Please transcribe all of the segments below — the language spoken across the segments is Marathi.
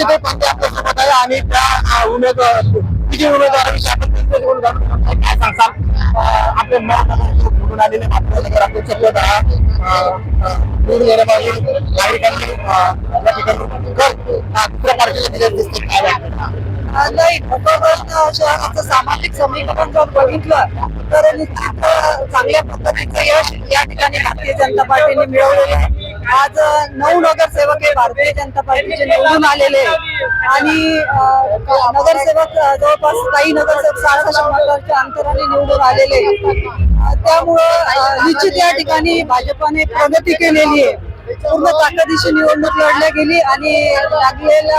निश्चितही पंधरा आपल्यासोबत आहे आणि त्या उमेदवाराविषयी आपण त्यांच्याकडून जाणून घेणार आहे. काय सांगताल आपले निवडून आलेले मात्र अध्यक्ष पद निवडून येण्यामागे नागरिकांनी या ठिकाणी दुसऱ्या पार्टीला दिले दिसते. काय वाटतं? नाही, भोकरदन शहराचं सामाजिक समीकरण जर बघितलं तर निश्चित चांगल्या पद्धतीचं यश या ठिकाणी भारतीय जनता पार्टीने मिळवलेलं आहे. आज 9 नगरसेवक हे भारतीय जनता पार्टीचे निवडून आलेले आणि नगरसेवक जवळपास काही नगरसेवक 600 मतांच्या अंतराने निवडून आलेले. त्यामुळं निश्चित या ठिकाणी भाजपाने प्रगती केलेली आहे. पूर्ण ताकदीची निवडणूक लढल्या गेली आणि लागलेला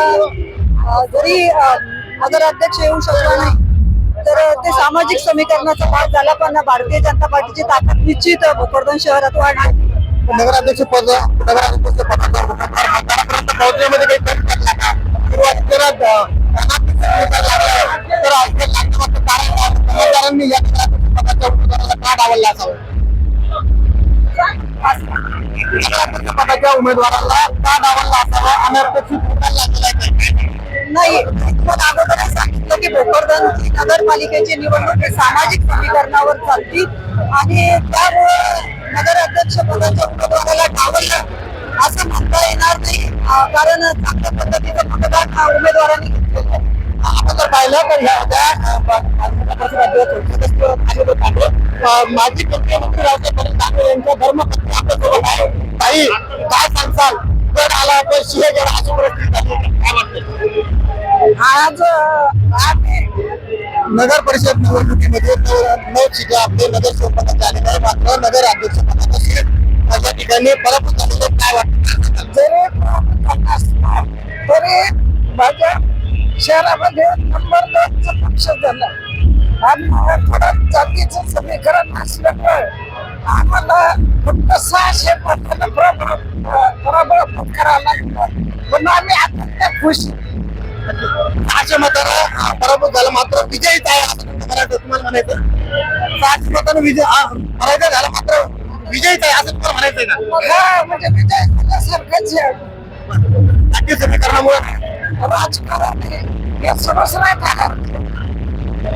जरी नगराध्यक्ष येऊ शकला नाही तर ते सामाजिक समीकरणाचा भाग झाला. पण भारतीय जनता पार्टीची ताकद निश्चित भोकरदन शहरात वाढली. नगराध्यक्ष पद पोहोचण्यामध्ये काही का डावलला असावं पदाच्या उमेदवाराला का डावलला असावा अनपेक्षित नाही, पण अगोदरच सांगितलं की भोकरदन नगरपालिकेची निवडणूक ही सामाजिक समीकरणावर चालती आणि त्यामुळे नगराध्यक्ष पदाच्या उमेदवाराला डावललं असं म्हणता येणार नाही. कारण चांगल्या पद्धतीचं मतदान उमेदवारांनी घेतलेलं. आपण जर पाहिलं तर माजी मुख्यमंत्री रावसाहेब ठाकरे यांच्या धर्मपत्नी आपल्यासोबत आहे. ताई, काय सांगसाल? गड आला तर सिंहगड अशी परिस्थिती झाली. काय वाटतं? आज नगर परिषद निवडणुकीमध्ये 9 सीटा आपले नगरसेवक पदाचे आले आहे. मात्र नगर अध्यक्ष पदाचा सीट या ठिकाणी पराभूत झालेले. काय वाटतं? तरी माझ्या शहरामध्ये नंबर 2चा पक्ष झाला आणि थोडा जातीचं समीकरण असल्यामुळे आम्हाला फक्त 600 मतांना पराभव करावा लागला. पण आम्ही आता खुश 600 मतांना पराभूत झाला मात्र विजयीच आहे असं तुम्हाला म्हणायचं. 600 मतांना विजय पराजय झाला मात्र विजयीच आहे असं तुम्हाला म्हणायचंय ना? म्हणजे विजय सारखंच जातीय समीकरणामुळे राजकारण हे सर्वच नाही झालं.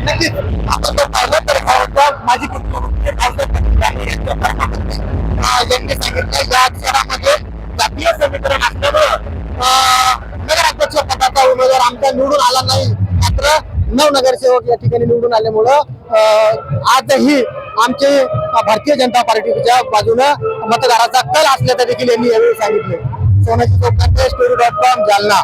नक्कीच आपण जर पाहिलं तर माझी मुख्यमंत्री यांनी सांगितलं या शहरामध्ये जातीय समीकरण असल्यामुळं नगराध्यक्ष पदाचा उमेदवार आमचा निवडून आला नाही. मात्र 9 नगरसेवक या ठिकाणी निवडून आल्यामुळं आजही आमचे भारतीय जनता पार्टीच्या बाजूनं मतदाराचा कल असल्याचं देखील यांनी यावेळी सांगितले. सोनाची चौकांचे story.com जालना.